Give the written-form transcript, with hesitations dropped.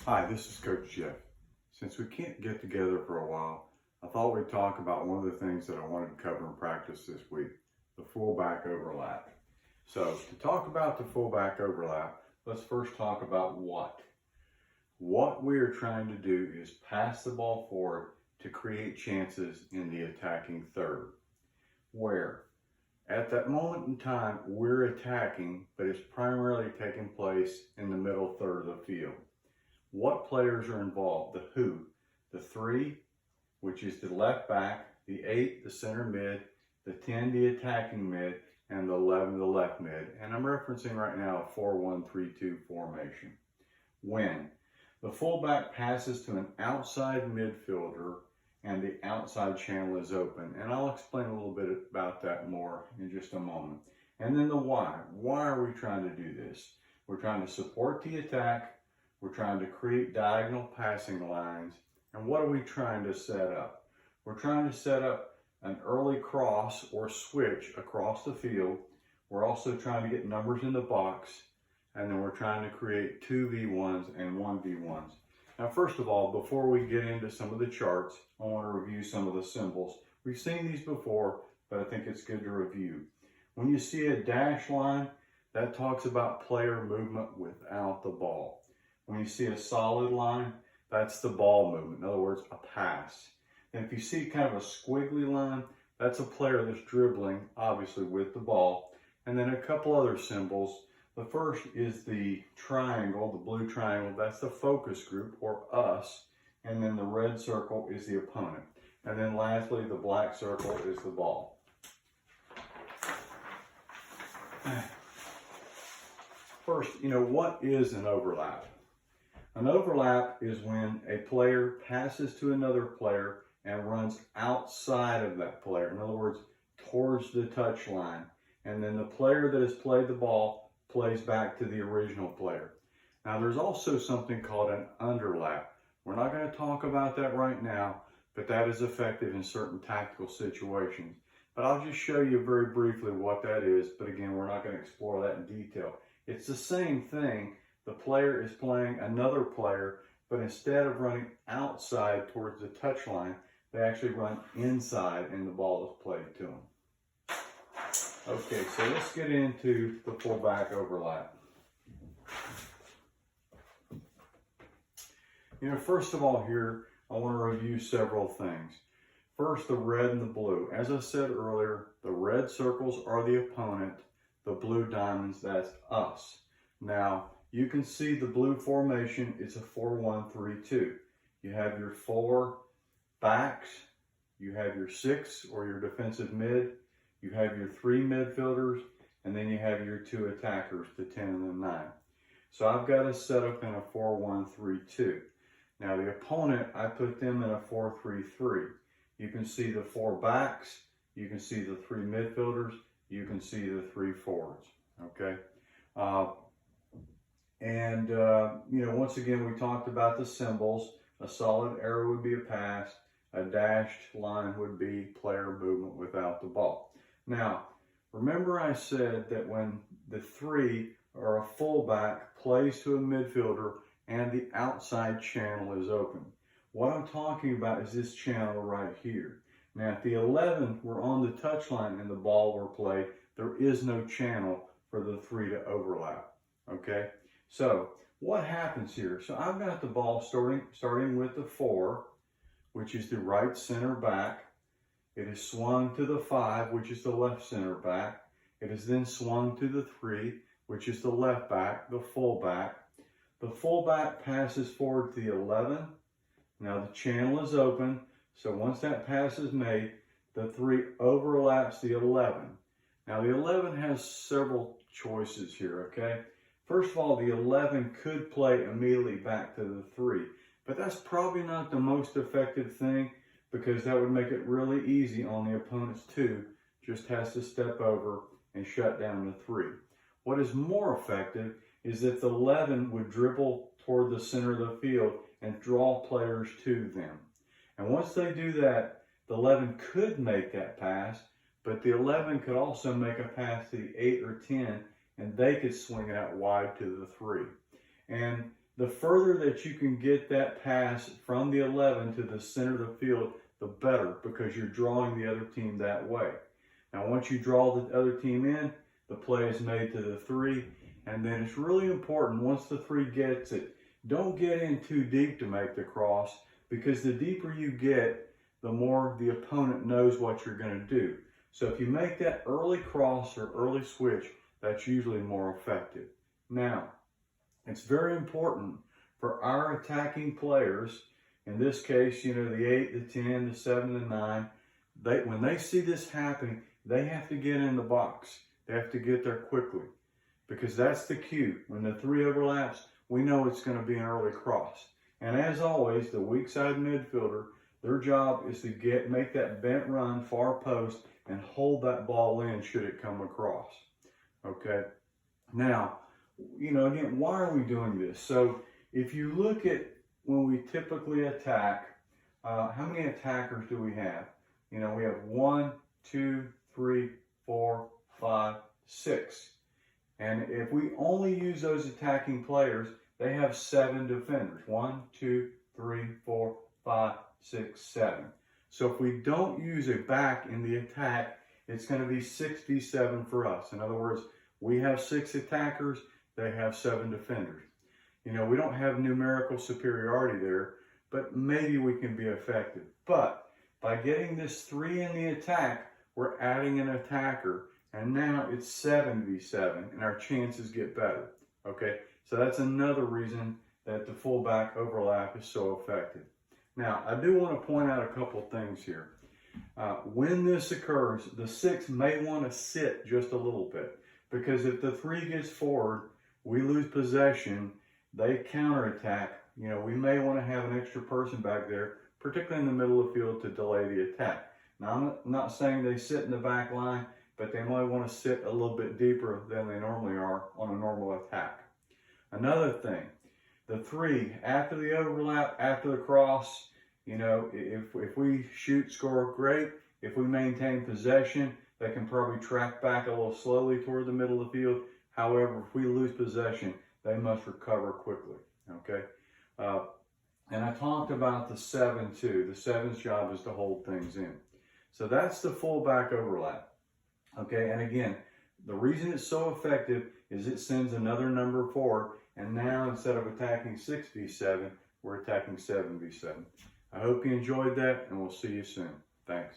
Hi, this is Coach Jeff. Since we can't get together for a while, I thought we'd talk about one of the things that I wanted to cover in practice this week, the fullback overlap. So to talk about the fullback overlap, let's first talk about what. What we are trying to do is pass the ball forward to create chances in the attacking third, where at that moment in time we're attacking, but it's primarily taking place in the middle third of the field. What players are involved? The who, the 3, which is the left back, the 8, the center mid, the 10, the attacking mid, and the 11, the left mid. And I'm referencing right now a 4-1-3-2 formation. When the fullback passes to an outside midfielder and the outside channel is open. And I'll explain a little bit about that more in just a moment. And then the why. Why are we trying to do this? We're trying to support the attack. We're trying to create diagonal passing lines. And what are we trying to set up? We're trying to set up an early cross or switch across the field. We're also trying to get numbers in the box. And then we're trying to create 2v1s and 1v1s. Now, first of all, before we get into some of the charts, I want to review some of the symbols. We've seen these before, but I think it's good to review. When you see a dash line, that talks about player movement without the ball. When you see a solid line, that's the ball movement. In other words, a pass. And if you see kind of a squiggly line, that's a player that's dribbling, obviously, with the ball. And then a couple other symbols. The first is the triangle, the blue triangle. That's the focus group, or us. And then the red circle is the opponent. And then lastly, the black circle is the ball. First, what is an overlap? An overlap is when a player passes to another player and runs outside of that player. In other words, towards the touch line. And then the player that has played the ball plays back to the original player. Now, there's also something called an underlap. We're not going to talk about that right now, but that is effective in certain tactical situations. But I'll just show you very briefly what that is. But again, we're not going to explore that in detail. It's the same thing. The player is playing another player, but instead of running outside towards the touch line, they actually run inside and the ball is played to them. Okay, so let's get into the fullback overlap. First of all here, I want to review several things. First, the red and the blue. As I said earlier, the red circles are the opponent, the blue diamonds, that's us. Now, you can see the blue formation, it's a 4-1-3-2. You have your 4 backs, you have your 6 or your defensive mid, you have your 3 midfielders, and then you have your 2 attackers, the 10 and the 9. So I've got a setup in a 4-1-3-2. Now the opponent, I put them in a 4-3-3. You can see the 4 backs, you can see the 3 midfielders, you can see the 3 forwards, okay? Once again, we talked about the symbols. A solid arrow would be a pass. A dashed line would be player movement without the ball. Now, remember I said that when the 3 or a fullback plays to a midfielder and the outside channel is open. What I'm talking about is this channel right here. Now, if the 11 were on the touchline and the ball were played, there is no channel for the 3 to overlap, okay? So what happens here? So I've got the ball starting with the 4, which is the right center back. It is swung to the 5, which is the left center back. It is then swung to the 3, which is the left back, the fullback. The fullback passes forward to the 11. Now the channel is open. So once that pass is made, the 3 overlaps the 11. Now the 11 has several choices here, okay? First of all, the 11 could play immediately back to the 3, but that's probably not the most effective thing because that would make it really easy on the opponent's 2. Just has to step over and shut down the 3. What is more effective is if the 11 would dribble toward the center of the field and draw players to them. And once they do that, the 11 could make that pass, but the 11 could also make a pass to the 8 or 10, and they could swing it out wide to the 3. And the further that you can get that pass from the 11 to the center of the field, the better, because you're drawing the other team that way. Now, once you draw the other team in, the play is made to the 3, and then it's really important, once the 3 gets it, don't get in too deep to make the cross, because the deeper you get, the more the opponent knows what you're going to do. So if you make that early cross or early switch, that's usually more effective. Now, it's very important for our attacking players, in this case, you know, the 8, the 10, the 7, the 9, when they see this happening, they have to get in the box. They have to get there quickly, because that's the cue. When the 3 overlaps, we know it's going to be an early cross. And as always, the weak side midfielder, their job is to make that bent run far post and hold that ball in should it come across. Okay. Now, you know, again, why are we doing this? So if you look at when we typically attack, how many attackers do we have? You know, we have 1, 2, 3, 4, 5, 6. And if we only use those attacking players, they have 7 defenders. 1, 2, 3, 4, 5, 6, 7. So if we don't use a back in the attack, it's going to be 6v7 for us. In other words, we have 6 attackers, they have 7 defenders. You know, we don't have numerical superiority there, but maybe we can be effective. But by getting this 3 in the attack, we're adding an attacker, and now it's 7v7, and our chances get better. Okay, so that's another reason that the fullback overlap is so effective. Now, I do want to point out a couple things here. When this occurs, the 6 may want to sit just a little bit, because if the 3 gets forward, we lose possession, they counterattack. You know, we may want to have an extra person back there, particularly in the middle of the field, to delay the attack. Now, I'm not saying they sit in the back line, but they might want to sit a little bit deeper than they normally are on a normal attack. Another thing, the 3, after the overlap, after the cross, you know, if we shoot, score, great. If we maintain possession, they can probably track back a little slowly toward the middle of the field. However, if we lose possession, they must recover quickly, okay? And I talked about the 7 too. The 7's job is to hold things in. So that's the fullback overlap, okay? And again, the reason it's so effective is it sends another number forward, and now instead of attacking 6v7, we're attacking 7v7. I hope you enjoyed that, and we'll see you soon. Thanks.